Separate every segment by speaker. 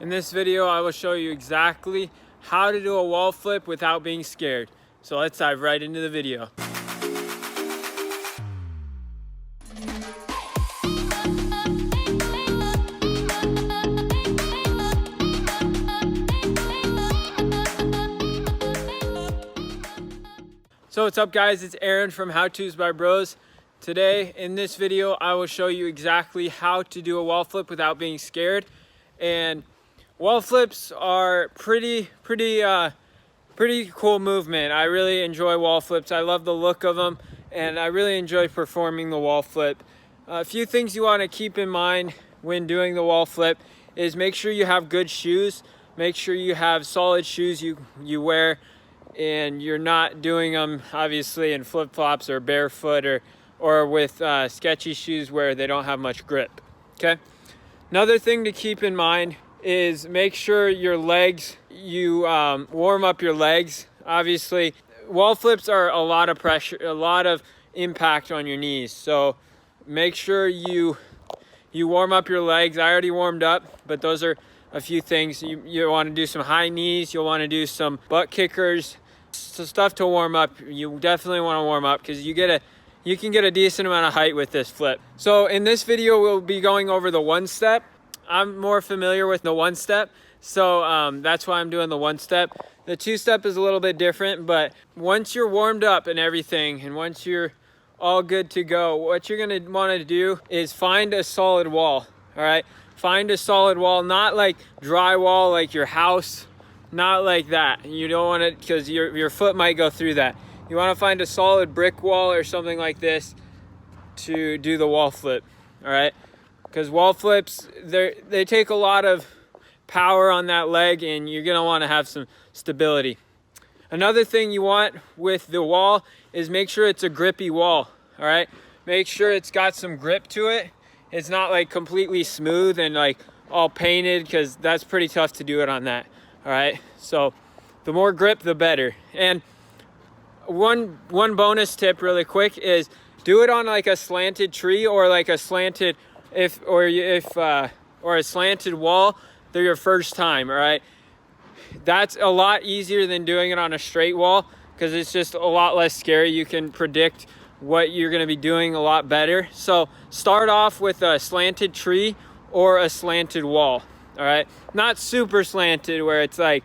Speaker 1: In this video, I will show you exactly how to do a wall flip without being scared. So let's dive right into the video. So what's up guys, it's Aaron from How To's by Bros. Today in this video, I will show you exactly how to do a wall flip without being scared. And wall flips are pretty cool movement. I really enjoy wall flips. I love the look of them and I really enjoy performing the wall flip. A few things you want to keep in mind when doing the wall flip is make sure you have good shoes. Make sure you have solid shoes you wear, and you're not doing them obviously in flip-flops or barefoot or with sketchy shoes where they don't have much grip. Okay. Another thing to keep in mind is make sure your legs, you warm up your legs. Obviously, wall flips are a lot of pressure, a lot of impact on your knees. So make sure you warm up your legs. I already warmed up, but those are a few things. You want to do some high knees. You'll want to do some butt kickers. So stuff to warm up. You definitely want to warm up because you can get a decent amount of height with this flip. So in this video, we'll be going over the one step. I'm more familiar with the one step, so that's why I'm doing the one step. The two step is a little bit different, but once you're warmed up and everything, and once you're all good to go, what you're gonna want to do is find a solid wall. All right, find a solid wall, not like drywall like your house, not like that. You don't want it because your foot might go through that. You want to find a solid brick wall or something like this to do the wall flip. All right, because wall flips, they take a lot of power on that leg, and you're gonna want to have some stability. Another thing you want with the wall is make sure it's a grippy wall. All right, make sure it's got some grip to it. It's not like completely smooth and like all painted, because that's pretty tough to do it on that. All right, so the more grip, the better. And one bonus tip really quick is do it on like a slanted tree or like a slanted or a slanted wall. They're your first time. All right, that's a lot easier than doing it on a straight wall because it's just a lot less scary. You can predict what you're going to be doing a lot better. So start off with a slanted tree or a slanted wall. All right, not super slanted where it's like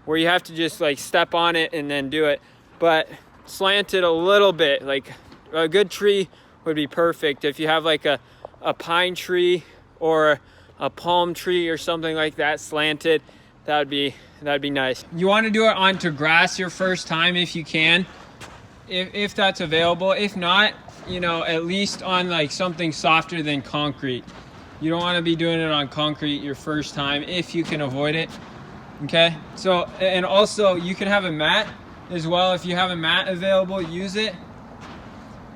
Speaker 1: where you have to just like step on it and then do it, but slanted a little bit. Like a good tree would be perfect. If you have like a pine tree or a palm tree or something like that slanted, that'd be nice. You want to do it onto grass your first time if you can, if that's available. If not, you know, at least on like something softer than concrete. You don't want to be doing it on concrete your first time if you can avoid it. Okay, so, and also you can have a mat as well. If you have a mat available, use it.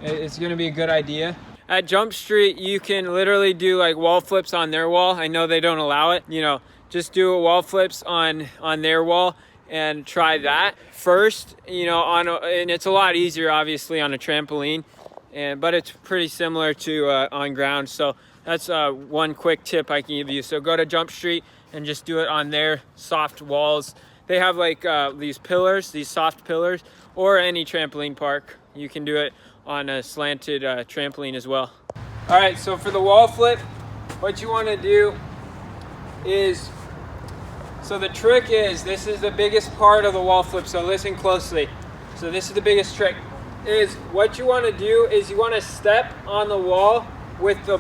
Speaker 1: It's going to be a good idea. At Jump Street, you can literally do like wall flips on their wall. I know they don't allow it. You know, just do wall flips on their wall and try that first. You know, and it's a lot easier obviously on a trampoline, but it's pretty similar to on ground. So that's one quick tip I can give you. So go to Jump Street and just do it on their soft walls. They have like these pillars, these soft pillars, or any trampoline park. You can do it on a slanted trampoline as well. All right, so for the wall flip, what you want to do is, so the trick is, this is the biggest part of the wall flip, so listen closely. So this is the biggest trick, is what you want to do is you want to step on the wall with the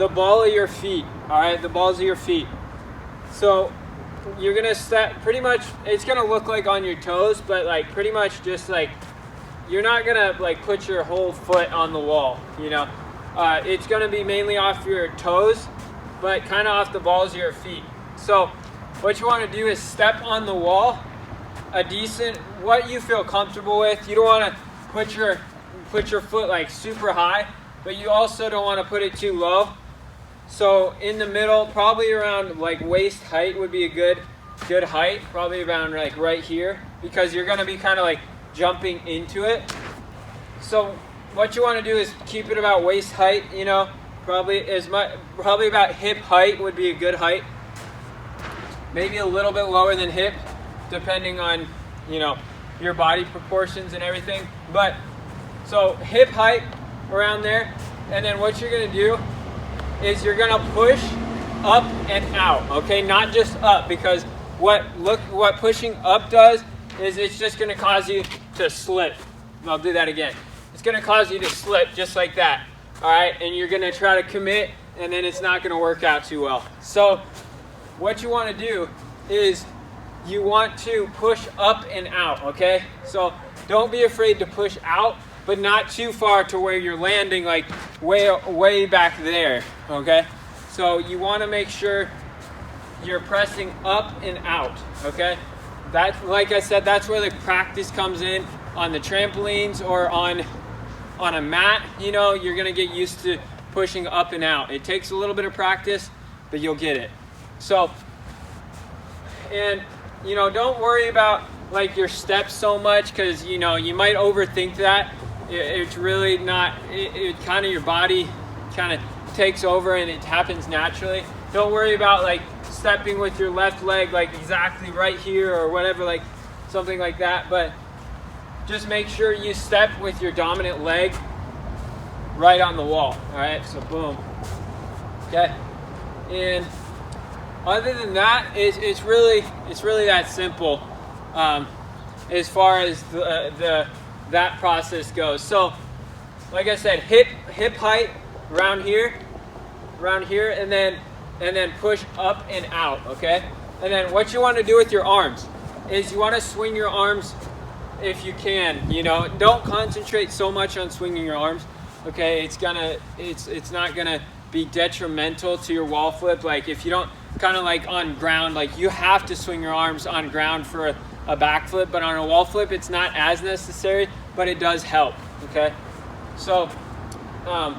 Speaker 1: ball of your feet. All right, the balls of your feet. So you're gonna step pretty much, it's gonna look like on your toes, but like pretty much just like, you're not gonna like put your whole foot on the wall, you know. It's gonna be mainly off your toes, but kind of off the balls of your feet. So what you want to do is step on the wall a decent, what you feel comfortable with. You don't want to put your foot like super high, but you also don't want to put it too low. So in the middle, probably around like waist height would be a good height, probably around like right here, because you're going to be kind of like jumping into it. So what you want to do is keep it about waist height, you know, probably about hip height would be a good height maybe a little bit lower than hip, depending on, you know, your body proportions and everything. But so hip height around there, and then what you're gonna do is you're gonna push up and out, okay? Not just up, because what pushing up does is it's just gonna cause you to slip. I'll do that again. It's gonna cause you to slip just like that, all right? And you're gonna try to commit, and then it's not gonna work out too well. So what you wanna do is you want to push up and out, okay? So don't be afraid to push out, but not too far to where you're landing like way back there, okay? So you wanna make sure you're pressing up and out, okay? That's, like I said, that's where the practice comes in on the trampolines or on a mat. You know, you're gonna get used to pushing up and out. It takes a little bit of practice, but you'll get it. So, and you know, don't worry about like your steps so much, because you know, you might overthink that. It's really not, it kind of, your body kind of takes over and it happens naturally. Don't worry about like stepping with your left leg like exactly right here or whatever, like something like that, but just make sure you step with your dominant leg right on the wall. All right, so boom. Okay, and other than that, it's really that simple as far as that process goes. So like I said, hip height around here, and then push up and out, okay? And then what you want to do with your arms is you want to swing your arms if you can. You know, don't concentrate so much on swinging your arms, okay? It's not gonna be detrimental to your wall flip. Like if you don't kind of like on ground, like you have to swing your arms on ground for a back flip, but on a wall flip it's not as necessary, but it does help, okay? So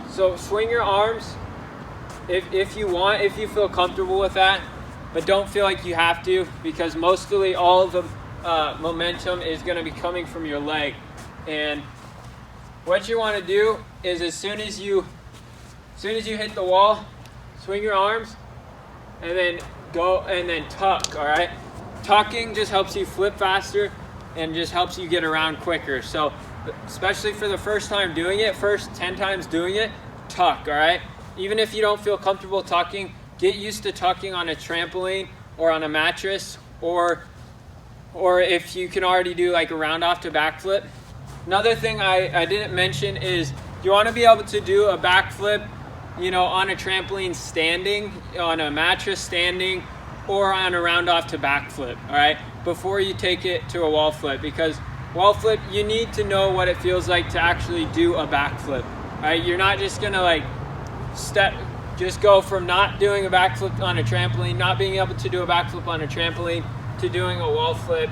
Speaker 1: so swing your arms if you want, if you feel comfortable with that, but don't feel like you have to, because mostly all of the momentum is going to be coming from your leg. And what you want to do is as soon as you hit the wall, swing your arms and then go and then tuck, all right? Tucking just helps you flip faster and just helps you get around quicker. So especially for the first time doing it, first 10 times doing it, tuck, all right? Even if you don't feel comfortable tucking, get used to tucking on a trampoline or on a mattress, or if you can already do like a round off to backflip. Another thing I didn't mention is you want to be able to do a backflip, you know, on a trampoline standing, on a mattress standing, or on a round off to backflip, all right, before you take it to a wall flip, because wall flip, you need to know what it feels like to actually do a backflip, all right? You're not just gonna like just go from not doing a backflip on a trampoline, not being able to do a backflip on a trampoline, to doing a wall flip.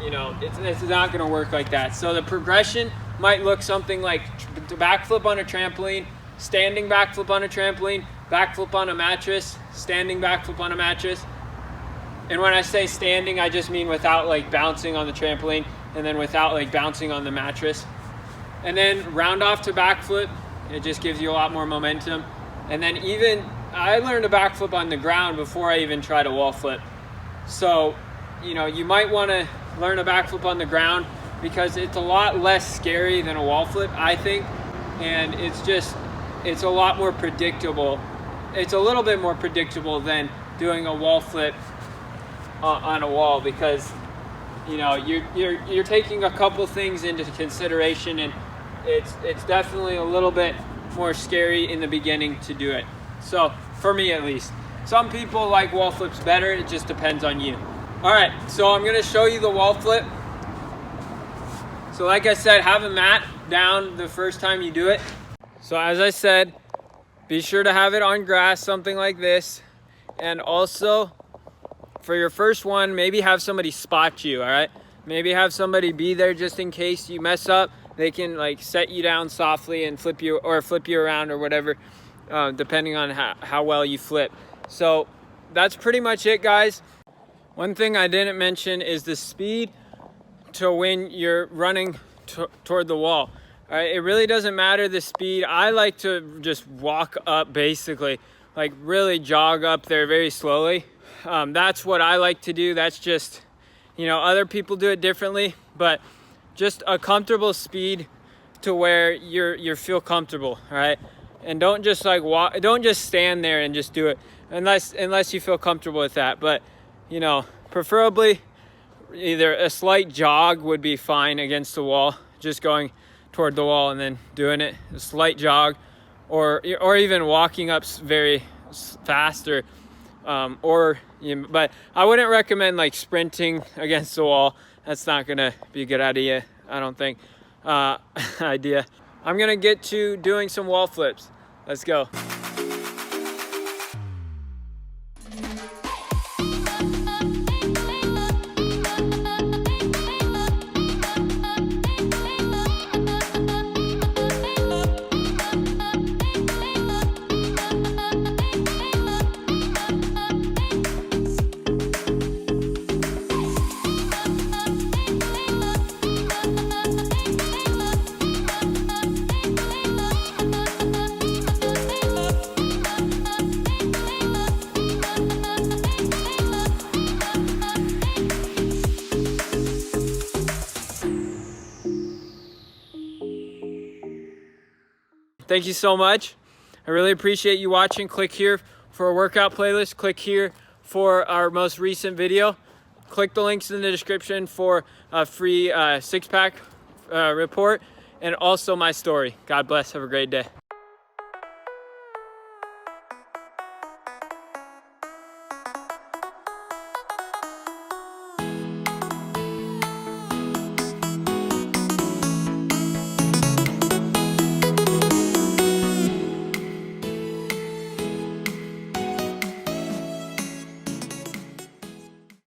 Speaker 1: You know, it's not gonna work like that. So the progression might look something like backflip on a trampoline, standing backflip on a trampoline, backflip on a mattress, standing backflip on a mattress. And when I say standing, I just mean without like bouncing on the trampoline, and then without like bouncing on the mattress. And then round off to backflip, it just gives you a lot more momentum. And then even, I learned a backflip on the ground before I even tried a wall flip. So, you know, you might want to learn a backflip on the ground because it's a lot less scary than a wall flip, I think. And it's a lot more predictable. It's a little bit more predictable than doing a wall flip on a wall, because, you know, you're taking a couple things into consideration, and it's definitely a little bit more scary in the beginning to do it. So for me at least, some people like wall flips better. It just depends on you. All right, so I'm gonna show you the wall flip. So like I said, have a mat down the first time you do it. So as I said, be sure to have it on grass, something like this. And also for your first one, maybe have somebody spot you, all right? Maybe have somebody be there just in case you mess up. They can like set you down softly and flip you around or whatever, depending on how well you flip. So that's pretty much it, guys. One thing I didn't mention is the speed to when you're running toward the wall. All right, it really doesn't matter the speed. I like to just walk up, basically, like really jog up there very slowly. That's what I like to do. That's just, you know, other people do it differently, but just a comfortable speed to where you feel comfortable, right? And don't just like walk, don't just stand there and just do it unless you feel comfortable with that. But, you know, preferably either a slight jog would be fine against the wall, just going toward the wall and then doing it, a slight jog, or even walking up very fast, but I wouldn't recommend like sprinting against the wall. That's not gonna be a good idea, I don't think. Idea. I'm gonna get to doing some wall flips. Let's go. Thank you so much. I really appreciate you watching. Click here for a workout playlist. Click here for our most recent video. Click the links in the description for a free six-pack report and also my story. God bless. Have a great day.